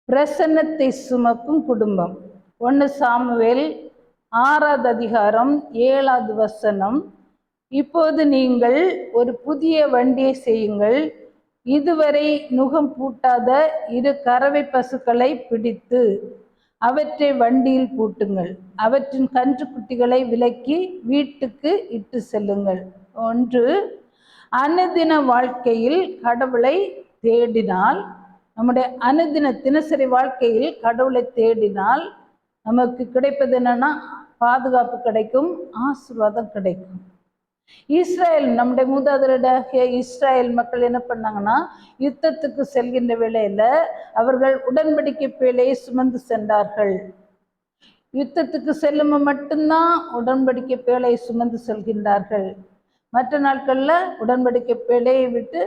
பிரசன்னத்தை சுமக்கும் குடும்பம். 1 சாமுவேல் 6வது அதிகாரம் 7வது வசனம். இப்போது நீங்கள் ஒரு புதிய வண்டியை செய்யுங்கள். இதுவரை நுகம் பூட்டாத 2 கறவை பசுக்களை பிடித்து அவற்றை வண்டியில் பூட்டுங்கள். அவற்றின் கன்றுக்குட்டிகளை விலக்கி வீட்டுக்கு இட்டு செல்லுங்கள். 1. அனுதின வாழ்க்கையில் கடவுளை தேடினால், நம்முடைய அனுதின தினசரி வாழ்க்கையில் கடவுளை தேடினால் நமக்கு கிடைப்பது என்னன்னா, பாதுகாப்பு கிடைக்கும், ஆசீர்வாதம் கிடைக்கும். இஸ்ரேல், நம்முடைய மூதாதையராகிய இஸ்ரேல் மக்கள் என்ன பண்ணாங்கன்னா, யுத்தத்துக்கு செல்கின்ற வேளையில அவர்கள் உடன்படிக்கை பேழையை சுமந்து சென்றார்கள். யுத்தத்துக்கு செல்லும் மட்டும்தான் உடன்படிக்கை பேழையை சுமந்து செல்கின்றார்கள். மற்ற நாட்கள்ல உடன்படிக்கை பேழையை விட்டு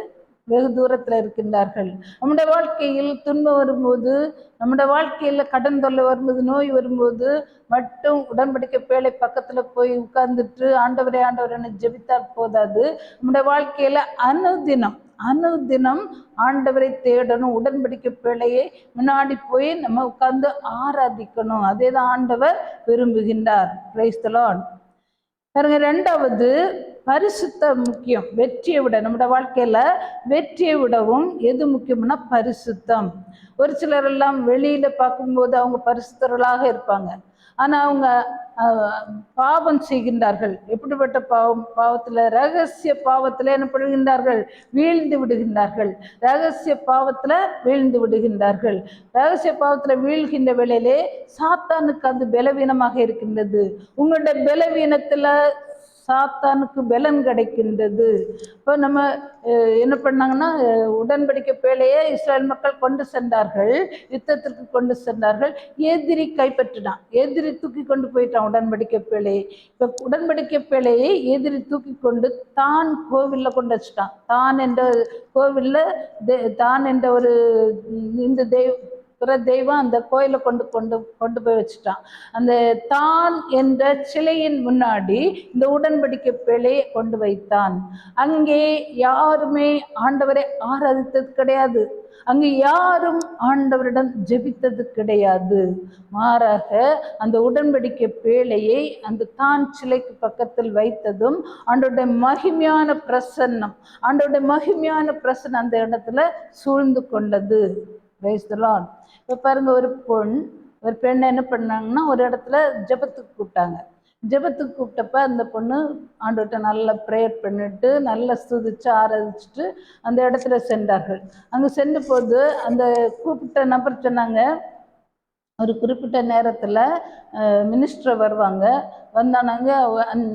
வெகு தூரத்தில் இருக்கின்றார்கள். நம்முடைய வாழ்க்கையில் துன்பம் வரும்போது, நம்முடைய வாழ்க்கையில கடன் தொல்லை வரும்போது, நோய் வரும்போது மட்டும் உடன்படிக்கை பேழை பக்கத்துல போய் உட்கார்ந்துட்டு ஆண்டவரே ஆண்டவரேன்னு ஜெபித்தால் போதாது. நம்முடைய வாழ்க்கையில அனுதினம் ஆண்டவரை தேடணும். உடன்படிக்கை பேழையை முன்னாடி போய் நம்ம உட்கார்ந்து ஆராதிக்கணும். அதே தான் ஆண்டவர் விரும்புகின்றார். Price the Lord. பாருங்க, 2வது பரிசுத்தம் முக்கியம். வெற்றியை விட, நம்முடைய வாழ்க்கையில வெற்றியை விடவும் எது முக்கியம்னா பரிசுத்தம். ஒரு சிலர் எல்லாம் வெளியில பார்க்கும்போது அவங்க பரிசுத்தர்களாக இருப்பாங்க. ஆனா அவங்க பாவம் செய்கின்றார்கள். எப்படிப்பட்ட பாவத்துல? ரகசிய பாவத்துல என்ன பண்ணுகின்றார்கள்? வீழ்ந்து விடுகின்றார்கள். ரகசிய பாவத்துல வீழ்ந்து விடுகின்றார்கள். ரகசிய பாவத்துல வீழ்கின்ற வேளையிலே சாத்தானுக்கு அது பலவீனமாக இருக்கின்றது. உங்களுடைய பலவீனத்துல சாத்தானுக்கு பலன் கிடைக்கின்றது. இப்போ நம்ம என்ன பண்ணாங்கன்னா, உடன்படிக்கை பேழையை இஸ்ரேல் மக்கள் கொண்டு சென்றார்கள், யுத்தத்திற்கு கொண்டு சென்றார்கள். எதிரி கைப்பற்றினான், எதிரி தூக்கி கொண்டு போயிட்டான் உடன்படிக்கை பேழையை. இப்போ உடன்படிக்கை பேழையை எதிரி தூக்கி கொண்டு தான் கோவில்ல கொண்டு வச்சுட்டான். தான் என்ற கோவில்ல தான் என்ற ஒரு இந்த தெய்வம் அந்த கோயிலை கொண்டு போய் வச்சுட்டான். அந்த தான் என்ற சிலையின் முன்னாடி இந்த உடன்படிக்கை பேழையை கொண்டு வைத்தான். அங்கே யாருமே ஆண்டவரை ஆராதித்தது கிடையாது. அங்கு யாரும் ஆண்டவரிடம் ஜெபித்தது கிடையாது. மாறாக அந்த உடன்படிக்கை பேழையை அந்த தான் சிலைக்கு பக்கத்தில் வைத்ததும் ஆண்டவருடைய மகிமையான பிரசன்னம் அந்த இடத்துல சூழ்ந்து கொண்டது. Price the Lord. இப்போ பாருங்க, ஒரு பெண்ணை என்ன பண்ணாங்கன்னா, ஒரு இடத்துல ஜெபத்துக்கு கூப்பிட்டாங்க. ஜெபத்துக்கு கூப்பிட்டப்ப அந்த பொண்ணு ஆண்டவர்கிட்ட நல்லா ப்ரேயர் பண்ணிட்டு நல்லா ஸ்துதிச்சு ஆராதிச்சுட்டு அந்த இடத்துல சென்றார்கள். அங்கே சென்ற போது அந்த கூப்பிட்ட நபர் சொன்னாங்க, ஒரு குறிப்பிட்ட நேரத்தில் மினிஸ்டர் வருவாங்க, வந்தானாங்க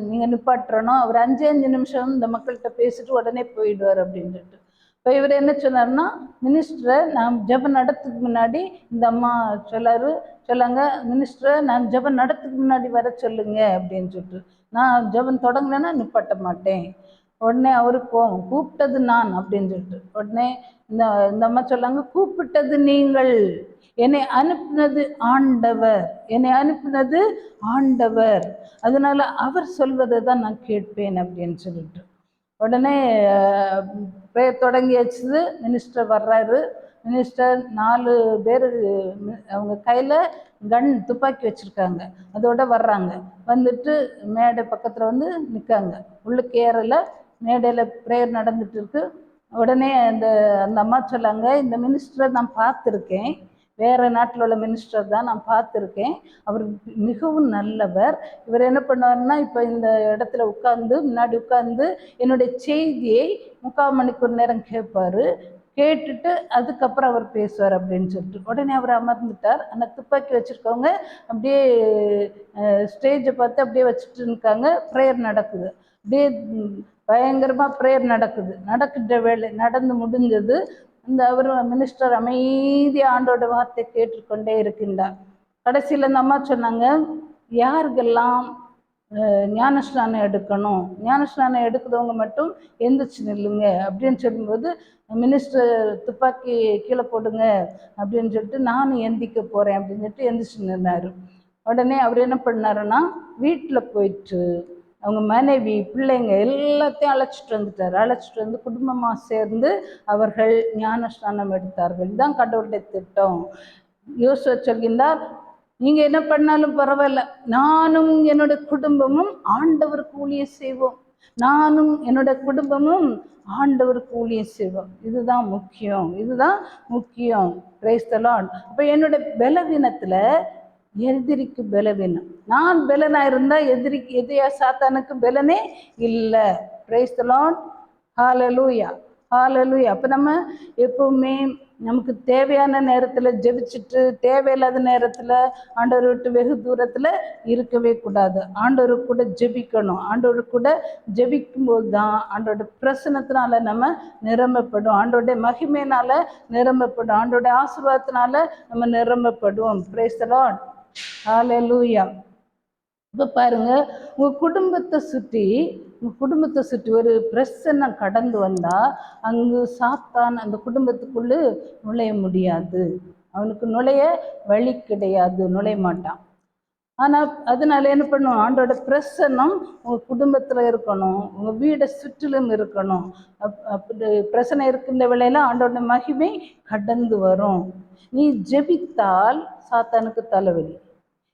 நீங்கள் நிப்பாட்டுறணும், அவர் 5 நிமிஷம் இந்த மக்கள்கிட்ட பேசிட்டு உடனே போயிடுவார் அப்படின்னு சொல்லிட்டு. இப்போ இவர் என்ன சொன்னார்னா, மினிஸ்டரை நான் ஜெபம் நடத்துக்கு முன்னாடி இந்த அம்மா சொல்லாங்க, மினிஸ்டரை நான் ஜெபம் நடத்துக்கு முன்னாடி வர சொல்லுங்க அப்படின்னு சொல்லிட்டு, நான் ஜெபம் தொடங்கினேன்னா நிப்பாட்ட மாட்டேன். உடனே அவருக்கு கூப்பிட்டது நான் அப்படின்னு சொல்லிட்டு, உடனே இந்த அம்மா சொல்லாங்க, கூப்பிட்டது நீங்கள், என்னை அனுப்பினது ஆண்டவர், அதனால அவர் சொல்வதை தான் நான் கேட்பேன் அப்படின்னு சொல்லிட்டு. உடனே ப்ரேயர் தொடங்கியாச்சு. மினிஸ்டர் வர்றாரு. மினிஸ்டர் 4 பேர் அவங்க கையில் துப்பாக்கி வச்சுருக்காங்க, அதோட வர்றாங்க. வந்துட்டு மேடை பக்கத்தில் வந்து நிற்காங்க. உள்ளுக்கு ஏறலை, மேடையில் ப்ரேயர் நடந்துட்டு இருக்கு. உடனே அந்த அம்மா சொல்லாங்க, இந்த மினிஸ்டரை நான் பார்த்துருக்கேன், வேறு நாட்டில் உள்ள மினிஸ்டர் தான் நான் பார்த்துருக்கேன், அவர் மிகவும் நல்லவர். இவர் என்ன பண்ணுவார்னா, இப்போ இந்த இடத்துல முன்னாடி உட்கார்ந்து என்னுடைய செய்தியை 3/4 மணிக்கூர் நேரம் கேட்பார், கேட்டுட்டு அதுக்கப்புறம் அவர் பேசுவார் அப்படின்னு சொல்லிட்டு. உடனே அவர் அமர்ந்துட்டார். ஆனால் துப்பாக்கி வச்சுருக்கவங்க அப்படியே ஸ்டேஜை பார்த்து அப்படியே வச்சுட்டு இருக்காங்க. ப்ரேயர் நடக்குது, அப்படியே பயங்கரமாக ப்ரேயர் நடக்கின்ற வேலை நடந்து முடிஞ்சது. அவர் மினிஸ்டர் அமைதியாக ஆண்டோட வார்த்தை கேட்டுக்கொண்டே இருக்கின்றார். கடைசியில் அந்த அம்மா சொன்னாங்க, யாருக்கெல்லாம் ஞானஸ்நானம் எடுக்கணும், ஞானஸ்நானம் எடுக்கிறவங்க மட்டும் எந்திரிச்சு நில்லுங்க அப்படின்னு சொல்லும்போது, மினிஸ்டர் துப்பாக்கி கீழே போடுங்க அப்படின்னு சொல்லிட்டு, நானும் எந்திக்க போகிறேன் அப்படின்னு சொல்லிட்டு எந்திரிச்சு நின்னார். உடனே அவர் என்ன பண்ணாருன்னா, வீட்டில் போயிட்டு அவங்க மனைவி பிள்ளைங்க எல்லாத்தையும் அழைச்சிட்டு வந்து குடும்பமாக சேர்ந்து அவர்கள் ஞானஸ்நானம் எடுத்தார்கள். இதுதான் கடவுளுடைய திட்டம். யோசுவா சொல்கின்றார், நீங்க என்ன பண்ணாலும் பரவாயில்ல, நானும் என்னோட குடும்பமும் ஆண்டவருக்கு ஊழியம் செய்வோம், நானும் என்னோட குடும்பமும் ஆண்டவருக்கு ஊழியம் செய்வோம். இதுதான் முக்கியம், இதுதான் முக்கியம். Price the Lord. அப்ப என்னோட பலவீனத்துல எதிரிக்கு பலவீனம், நான் பலனா இருந்தா எதிரியா சாத்தானுக்கு பலனே இல்லை. Praise the lord. ஹalleluya, ஹalleluya. அப்போ நம்ம எப்பவுமே நமக்கு தேவையான நேரத்தில் ஜெபிச்சுட்டு தேவையில்லாத நேரத்தில் ஆண்டவர் விட்டு வெகு தூரத்தில் இருக்கவே கூடாது. ஆண்டவர் கூட ஜெபிக்கணும். ஆண்டவர் கூட ஜெபிக்கும்போது தான் ஆண்டோட பிரசனத்தினால நம்ம நிரம்பப்படும், ஆண்டோடைய மகிமையினால நிரம்பப்படும், ஆண்டோடைய ஆசீர்வாதத்தினால நம்ம நிரம்பப்படுவோம். Price the lord. ஹalleluya. இப்போ பாருங்க, உங்கள் குடும்பத்தை சுற்றி ஒரு பிரச்சனை கடந்து வந்தால் அங்கு சாத்தான் அந்த குடும்பத்துக்குள்ளே நுழைய முடியாது, அவனுக்கு நுழைய வழி கிடையாது, நுழைய மாட்டான். ஆனால் அதனால என்ன பண்ணும், ஆண்டோட பிரசன்னம் உங்கள் குடும்பத்தில் இருக்கணும், உங்கள் வீடை சுற்றிலும் இருக்கணும். அப்படி பிரச்சனை இருக்கின்ற வேளையில ஆண்டோட மகிமை கடந்து வரும். நீ ஜெபித்தால் சாத்தானுக்கு தலைவலி,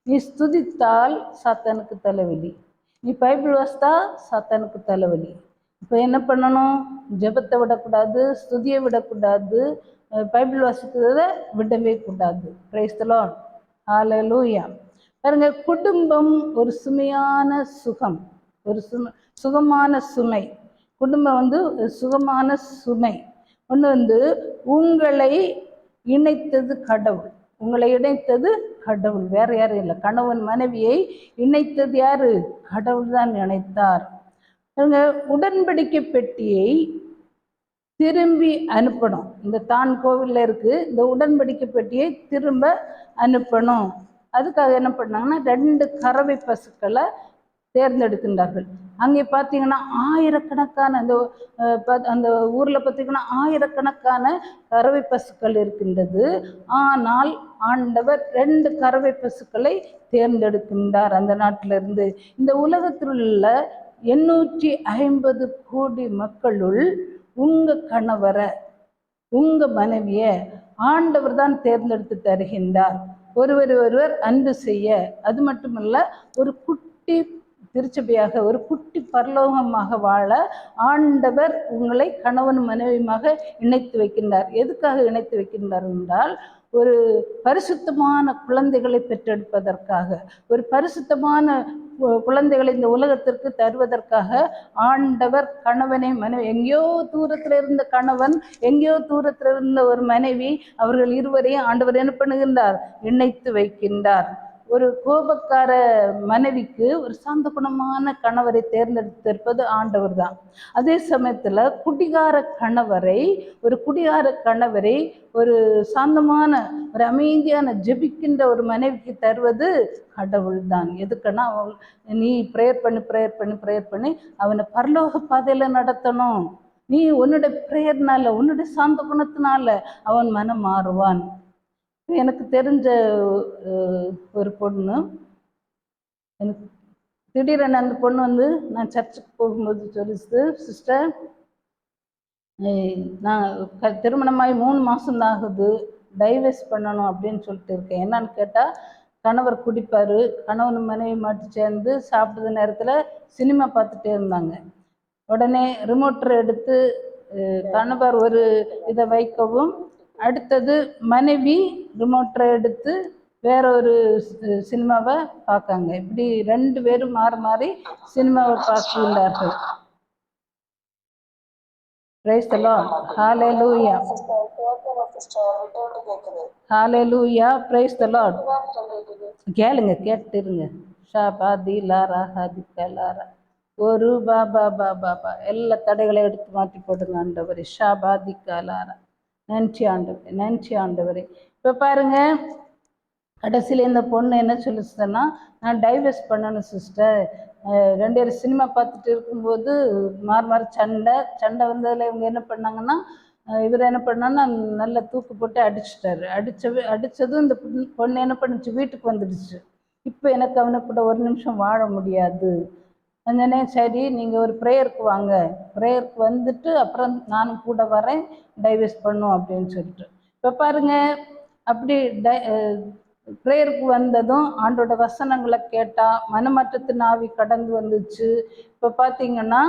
நீ ஸ்துதித்தால் சாத்தானுக்கு தலைவலி, நீ பைபிள் வாசித்தா சாத்தானுக்கு தலைவலி. இப்போ என்ன பண்ணணும், ஜெபத்தை விடக்கூடாது, ஸ்துதியை விடக்கூடாது, பைபிள் வாசிக்கிறத விடவே கூடாது. Praise the lord. ஹalleluya. பாருங்க, குடும்பம் ஒரு சுமையான சுகம், ஒரு சுகமான சுமை. குடும்பம் சுகமான சுமை. ஒன்று உங்களை இணைத்தது கடவுள், உங்களை இணைத்தது கடவுள், வேற யாரும் இல்லை. கணவன் மனைவியை இணைத்தது யாரு? கடவுள் தான் இணைத்தார். உடன்படிக்கை பெட்டியை திரும்பி அனுப்பணும். இந்த தான் கோவிலில் இருக்கு, இந்த உடன்படிக்கை பெட்டியை திரும்ப அனுப்பணும். அதுக்காக என்ன பண்ணாங்கன்னா 2 கறவை பசுக்களை தேர்ந்தெடுக்கின்றார்கள். அங்கே பார்த்தீங்கன்னா ஆயிரக்கணக்கான அந்த ஊரில் பார்த்தீங்கன்னா ஆயிரக்கணக்கான கறவை பசுக்கள் இருக்கின்றது. ஆனால் ஆண்டவர் 2 கறவை பசுக்களை தேர்ந்தெடுக்கின்றார் அந்த நாட்டிலிருந்து. இந்த உலகத்தில் உள்ள 850 கோடி மக்களுள் உங்கள் கணவரை, உங்கள் மனைவியை ஆண்டவர் தான் தேர்ந்தெடுத்து தருகின்றார். ஒருவர் அன்பு செய்ய, அது மட்டுமல்ல ஒரு குட்டி திருச்சபையாக, ஒரு குட்டி பரலோகமாக வாழ ஆண்டவர் உங்களை கணவன் மனைவியுமாக இணைத்து வைக்கின்றார். எதுக்காக இணைத்து வைக்கின்றார் என்றால், ஒரு பரிசுத்தமான குழந்தைகளை பெற்றெடுப்பதற்காக, ஒரு பரிசுத்தமான குழந்தைகளை இந்த உலகத்திற்கு தருவதற்காக ஆண்டவர் கணவனை மனைவி, எங்கேயோ தூரத்தில் இருந்த கணவன், எங்கேயோ தூரத்தில் இருந்த ஒரு மனைவி, அவர்கள் இருவரையும் ஆண்டவர் என்ன பண்ணுகின்றார்? இணைத்து வைக்கின்றார். ஒரு கோபக்கார மனைவிக்கு ஒரு சாந்த குணமான கணவரை தேர்ந்தெடுத்திருப்பது ஆண்டவர் தான். அதே சமயத்தில் குடிகார கணவரை ஒரு சாந்தமான, ஒரு அமைதியான, ஜெபிக்கின்ற ஒரு மனைவிக்கு தருவது கடவுள் தான். எதுக்குன்னா, நீ ப்ரேயர் பண்ணி அவனை பரலோக பாதையில் நடத்தணும். நீ உன்னுடைய ப்ரேயர்னால, உன்னுடைய சாந்த குணத்தினால அவன் மனம் மாறுவான். எனக்கு தெரிஞ்ச ஒரு பொண்ணு, எனக்கு திடீரென அந்த பொண்ணு நான் சர்ச்சுக்கு போகும்போது சொல்லிச்சு, சிஸ்டர் நான் திருமணமாகி 3 மாதம்தான் ஆகுது, டைவர்ஸ் பண்ணணும் அப்படின்னு சொல்லிட்டு இருக்கேன். என்னன்னு கேட்டால், கணவர் குடிப்பார், கணவன் மனைவி மட்டும் சேர்ந்து சாப்பிட்ற நேரத்தில் சினிமா பார்த்துட்டே இருந்தாங்க. உடனே ரிமோட்டரை எடுத்து கணவர் ஒரு இதை வைக்கவும், அடுத்தது மனைவி ரிமோட்டரை எடுத்து வேற ஒரு சினிமாவை பார்க்காங்க. இப்படி 2 பேரும் மாறி சினிமாவை பார்க்கின்றார்கள். Praise the lord. ஹalleluya, ஹalleluya, பிரைஸ் தி லார்ட். கேளுங்க, கேட்டுருங்க. ஷாபாதி லாரா ஹாதி கலாரா ஒரு பாபா பாபா எல்லா தடைகளை எடுத்து மாற்றி போடுங்க ஆண்டவரே. ஷாபாதி கலாரா. நன்றி ஆண்டவரே, நன்றி ஆண்டவரே. இப்போ பாருங்க, கடைசியில் இந்த பொண்ணு என்ன சொல்லிச்சுன்னா, நான் டைவர்ஸ் பண்ணணும் சிஸ்டர், 2 பேரும் சினிமா பார்த்துட்டு இருக்கும்போது மாறி சண்டை வந்ததில் இவங்க என்ன பண்ணாங்கன்னா, இவர் என்ன பண்ணான்னா நல்லா தூக்கு போட்டு அடிச்சிட்டாரு. அடித்ததும் இந்த பொண்ணு என்ன பண்ணுச்சு, வீட்டுக்கு வந்துடுச்சு. இப்போ எனக்கு அவனை கூட ஒரு நிமிஷம் வாழ முடியாது. அதனே சரி, நீங்கள் ஒரு ப்ரேயருக்கு வாங்க, ப்ரேயருக்கு வந்துட்டு அப்புறம் நானும் கூட வரேன், டைவர்ஸ் பண்ணும் அப்படின்னு சொல்லிட்டு. இப்போ பாருங்க, அப்படி ப்ரேயருக்கு வந்ததும் ஆண்டோட வசனங்களை கேட்டா மனமாற்றத்தின் ஆவி கடந்து வந்துச்சு. இப்போ பார்த்தீங்கன்னா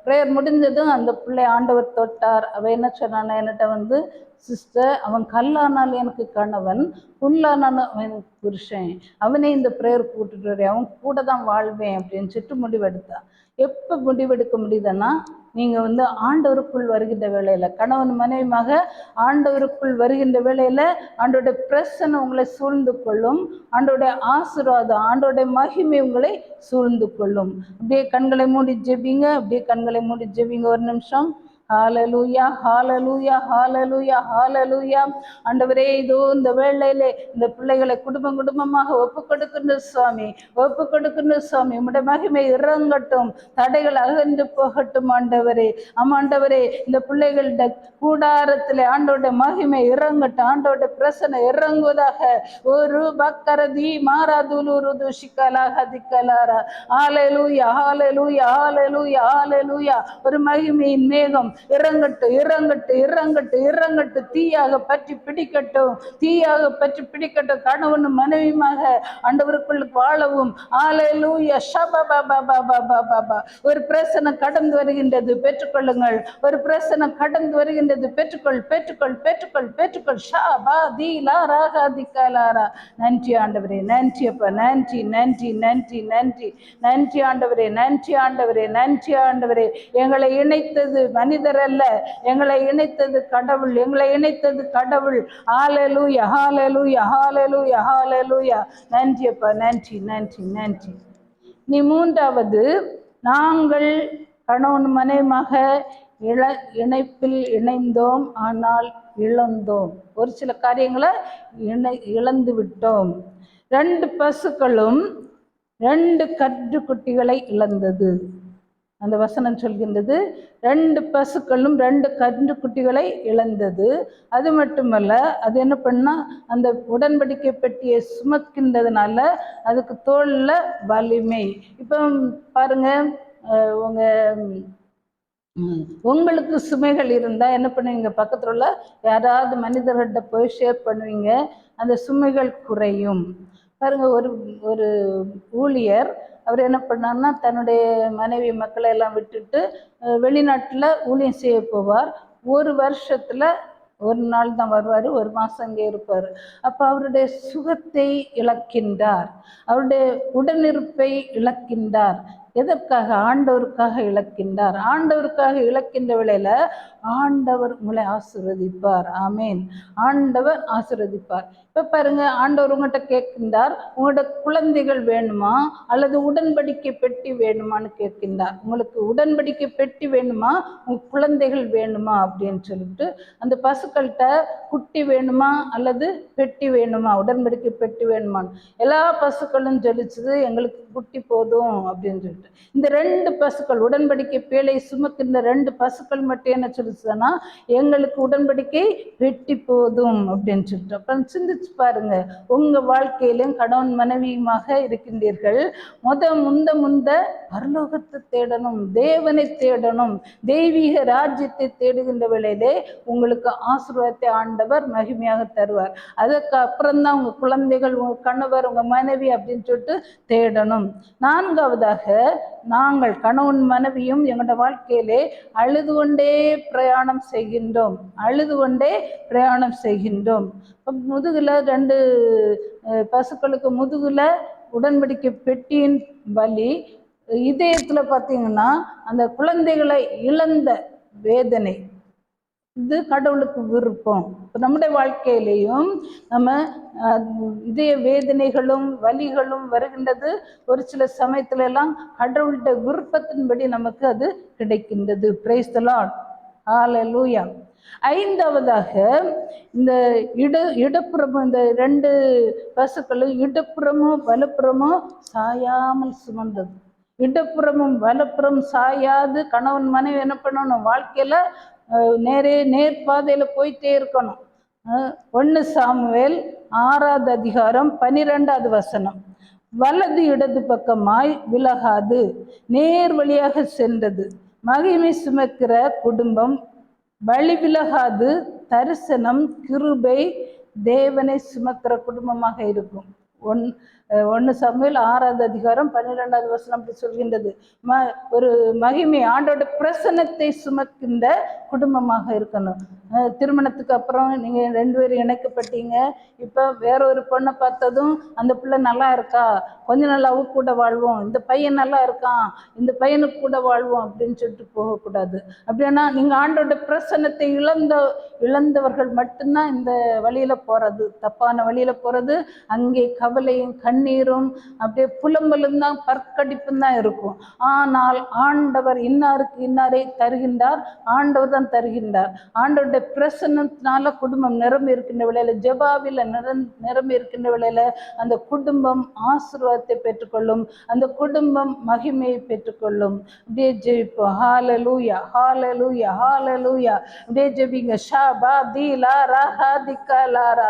ப்ரேயர் முடிஞ்சதும் அந்த பிள்ளை ஆண்டவர் தொட்டார். அவ என்ன சொன்னான்னா என்கிட்ட வந்து, சிஸ்டர், அவன் கல்லானால் எனக்கு கணவன், புல்லானாலும் அவன் எனக்கு புருஷன், அவனே இந்த ப்ரேயர் கூட்டுட்டு வரேன், அவன் கூட தான் வாழ்வேன் அப்படின்னு சொல்லிட்டு முடிவெடுத்தான். எப்போ முடிவெடுக்க முடியுதுன்னா, நீங்கள் வந்து ஆண்டவருக்குள் வருகின்ற வேளையில், கணவன் மனைவியாக ஆண்டவருக்குள் வருகின்ற வேளையில் ஆண்டோடைய பிரசன்னம் உங்களை சூழ்ந்து கொள்ளும். ஆண்டோடைய ஆசீர்வாதம், ஆண்டோடைய மகிமை உங்களை சூழ்ந்து கொள்ளும். அப்படியே கண்களை மூடி ஜெபிங்க. அப்படியே கண்களை மூடி ஜெபிங்க ஒரு நிமிஷம். ஹalleluya ஹalleluya ஹalleluya ஹalleluya. ஆண்டவரே, இதோ இந்த வேளையிலே இந்த பிள்ளைகளை குடும்பமாக ஒப்பு கொடுக்கின்ற சுவாமி, ஒப்பு கொடுக்கின்ற சுவாமி. உம்முடைய மகிமை இறங்கட்டும், தடைகள் அகன்று போகட்டும் ஆண்டவரே. ஆமாண்டவரே, இந்த பிள்ளைகளோட கூடாரத்திலே ஆண்டோட மகிமை இறங்கட்டும், ஆண்டோட பிரசனை இறங்குவதாக. ஒரு பக்கரதி மாறாதுலுருது சிக்கலாக திக்கலாரா. ஹalleluya ஹalleluya ஹalleluya ஹalleluya. ஒரு மகிமையின் மேகம் இறங்கட்டும் இறங்கட்டும் இறங்கட்டும் இறங்கட்டும், தீயாக பற்றி பிடிக்கட்டும், தீயாக பற்றி பிடிக்கட்டும். கணவனும் மனைவியுமாக ஆண்டவருக்குள் வாழவும். ஹalleluya ஷபபபபபபபப. ஒரு பிரசனம் கடந்து வருகின்றது, பெற்றுக்கொள்ளுங்கள். ஒரு பிரசனம் கடந்து வருகின்றது, பெற்றுக்கொள் பெற்றுக்கொள் பெற்றுக்கொள் பெற்றுக்கொள். ஷபா தி லாரா திக்கலாரா. நன்றி ஆண்டவரே, நன்றி அப்பா, நன்றி நன்றி நன்றி நன்றி நன்றி ஆண்டவரே, நன்றி ஆண்டவரே, நன்றி ஆண்டவரே. எங்களை இணைத்தது மனிதர் அல்ல, எங்களை இணைத்தது கடவுள், எங்களை இணைத்தது கடவுள். ஹalleluya ஹalleluya ஹalleluya ஹalleluya. நன்றி அப்பா, நன்றி நன்றி நன்றி. நீ மூன்றாவது, நாங்கள் கணவன் மனைவியாக இணைப்பில் இணைந்தோம், ஆனால் இழந்தோம். ஒரு சில காரியங்களை இழந்து விட்டோம். 2 பசுக்களும் 2 கன்றுக்குட்டிகளை இழந்தது. அந்த வசனம் சொல்கின்றது, 2 பசுக்களும் 2 கன்றுக்குட்டிகளை இழந்தது. அது மட்டுமல்ல, அது என்ன பண்ணா, அந்த உடன்படிக்கை பெட்டியை சுமக்கின்றதுனால அதுக்கு தோல்ல வலிமை. இப்போ பாருங்க, உங்களுக்கு சுமைகள் இருந்தால் என்ன பண்ணுவீங்க? பக்கத்தில் உள்ள யாராவது மனிதர்கிட்ட போய் ஷேர் பண்ணுவீங்க, அந்த சுமைகள் குறையும். பாருங்க, ஒரு ஊழியர் அவர் என்ன பண்ணார்னா, தன்னுடைய மனைவி மக்களை எல்லாம் விட்டுட்டு வெளிநாட்டில் ஊழியம் செய்ய போவார். ஒரு வருஷத்தில் ஒரு நாள் தான் வருவார், ஒரு மாதம் அங்கே இருப்பார். அப்போ அவருடைய சுகத்தை இழக்கின்றார், அவருடைய உடனிருப்பை இழக்கின்றார். எதற்காக? ஆண்டவருக்காக இழக்கின்றார். ஆண்டவருக்காக இழக்கின்ற வேளையில ஆண்டவர் உங்களை ஆசீர்வதிப்பார். ஆமேன். ஆண்டவர் ஆசீர்வதிப்பார். இப்போ பாருங்க, ஆண்டவர் உங்கள்கிட்ட கேட்கின்றார், உங்களோட குழந்தைகள் வேணுமா அல்லது உடன்படிக்கை பெட்டி வேணுமான்னு கேட்கின்றார். உங்களுக்கு உடன்படிக்கை பெட்டி வேணுமா, உங்க குழந்தைகள் வேணுமா அப்படின்னு சொல்லிட்டு, அந்த பசுக்கள்கிட்ட குட்டி வேணுமா அல்லது பெட்டி வேணுமா, உடன்படிக்கை பெட்டி வேணுமான்னு எல்லா பசுக்களும் சொல்லிச்சுது, எங்களுக்கு குட்டி போதும் அப்படின்னு சொல்லிட்டு. இந்த 2 பசுக்கள், உடன்படிக்கை பேழை சுமக்கின்ற 2 பசுக்கள் மட்டும் என்ன சொல்லிச்சுன்னா, எங்களுக்கு உடன்படிக்கை பெட்டி போதும் அப்படின்னு சொல்லிட்டு. அப்புறம் சிந்திச்சு பாருங்க, உங்க வாழ்க்கையிலும் கணவன் மனைவியுமாக இருக்கின்றீர்கள். முந்த பரலோகத்தை தேடணும், தேவனை தேடணும், தெய்வீக ராஜ்யத்தை தேடுகின்ற வேளையிலே உங்களுக்கு ஆசீர்வாதத்தை ஆண்டவர் மகிமையாக தருவார். அதுக்கு அப்புறம்தான் உங்க குழந்தைகள், உங்க கணவர், உங்க மனைவி அப்படின்னு சொல்லிட்டு தேடணும். 4வதாக, நாங்கள் கணவன் மனைவியும் எங்களோட வாழ்க்கையிலே அழுது கொண்டே பிரயாணம் செய்கின்றோம், அழுது கொண்டே பிரயாணம் செய்கின்றோம். முதுகுல 2 பசுக்களுக்கு முதுகுல உடன்படிக்கை பெட்டியின் வலி, இதயத்துல பார்த்தீங்கன்னா அந்த குழந்தைகளை இழந்த வேதனை. இது கடவுளுக்கு விருப்பம். இப்போ நம்முடைய வாழ்க்கையிலையும் நம்ம இதய வேதனைகளும் வலிகளும் வருகின்றது. ஒரு சில சமயத்துல எல்லாம் கடவுளுடைய விருப்பத்தின்படி நமக்கு அது கிடைக்கின்றது. Price the lord. ஹalleluya. 5வதாக, இந்த இடப்புறமும், இந்த 2 பசுக்களும் இடப்புறமும் வலப்புறமும் சாயாமல் சுமந்தது. இடப்புறமும் வலப்புறம் சாயாது கணவன் மனைவி என்ன பண்ணணும்? வாழ்க்கையில நேர்பாதையில போயிட்டே இருக்கணும். 1 சாமுவேல் 6வது அதிகாரம் 12வது வசனம். வலது இடது பக்கமாய் விலகாது நேர் வழியாக சென்றது, மகிமை சுமக்கிற குடும்பம் வழி விலகாது தரிசனம், கிருபை, தேவனை சுமக்கிற குடும்பமாக இருக்கும். 1 சாமுவேல் 6வது அதிகாரம் 12வது வசனம் அப்படி சொல்கின்றது. ஒரு மகிமை, ஆண்டோட பிரசன்னத்தை சுமக்கின்ற குடும்பமாக இருக்கணும். திருமணத்துக்கு அப்புறம் நீங்க 2 பேரும் இணைக்கப்பட்டீங்க. இப்ப வேற ஒரு பொண்ணை பார்த்ததும் அந்த பிள்ளை நல்லா இருக்கா, கொஞ்ச நாள் அவ கூட வாழ்வோம், இந்த பையன் நல்லா இருக்கான், இந்த பையனுக்கு கூட வாழ்வோம் அப்படின்னு சொல்லிட்டு போகக்கூடாது. அப்படின்னா நீங்க ஆண்டோட பிரசன்னத்தை இழந்தவர்கள் மட்டும்தான் இந்த வழியில போறது, தப்பான வழியில போறது. அங்கே கவலையும் கண்ணீரும் அப்படியே புலம்பலும் தான், பற்கடிப்பும் தான் இருக்கும். ஆனால் ஆண்டவர் இன்னாருக்கு இன்னாரை தருகின்றார், ஆண்டவர் தான் தருகின்றார். ஆண்டவருடைய பிரசன்னத்தினால குடும்பம் நிரம்பி இருக்கின்ற வேளையில, ஜெபாவில நிரம்பி இருக்கின்ற வேளையில அந்த குடும்பம் ஆசீர்வாதத்தை பெற்றுக்கொள்ளும், அந்த குடும்பம் மகிமையை பெற்றுக்கொள்ளும். அப்படியே ஜெபிப்போம். ஹalleluya ஹalleluya ஹalleluya. அப்படியே ஜெபிங்க. ஷாபா தீலா ரஹா திக்கலாரா.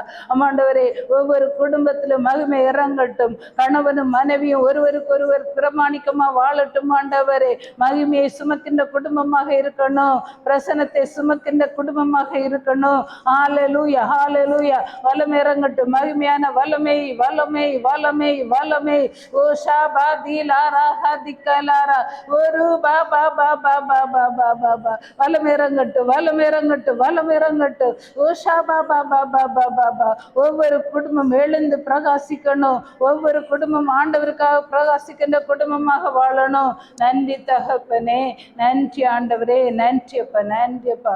ஆண்டவரே, ஒவ்வொரு குடும்பத்திலும் மகிமை இறங்கட்டும். கணவனும் மனைவியும் ஒருவருக்கு ஒருவர் பிரமாணிக்கமா வாழட்டும். ஆண்டவரே, மகிமையை சுமக்கின்ற குடும்பமாக இருக்கணும், பிரசனத்தை சுமக்கின்ற குடும்பமாக இருக்கணும். ஹalleluya ஹalleluya. வல்லமை இறங்கட்டும், மகிமையான வல்லமை வல்லமை வல்லமை வல்லமை. ஓ ஷாபா தீலா ரஹா திக்கலாரா. ஒரு பாபா பாபா பாபா பாபா பா. வல்லமை இறங்கட்டும், வல்லமை இறங்கட்டும், வல்லமை இறங்கட்டும். ஓ ஷாபா பாபா பாபா பாபா. ஒவ்வொரு குடும்பம் எழுந்து பிரகாசிக்கணும், ஒவ்வொரு குடும்பம் ஆண்டவருக்காக பிரகாசிக்கின்ற குடும்பமாக வாழணும். நன்றி தகப்பனே, நன்றி ஆண்டவரே, நன்றி அப்பா, நன்றி அப்பா,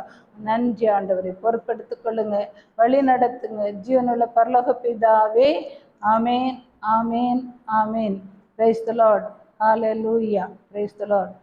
நன்றி ஆண்டவரே. பொறுப்பெடுத்துக் கொள்ளுங்க, வழி நடத்துங்க. ஜீவனுள்ள பரலோக பிதாவே, ஆமேன் ஆமேன் ஆமேன். Praise the lord. ஹalleluya. Praise the Lord.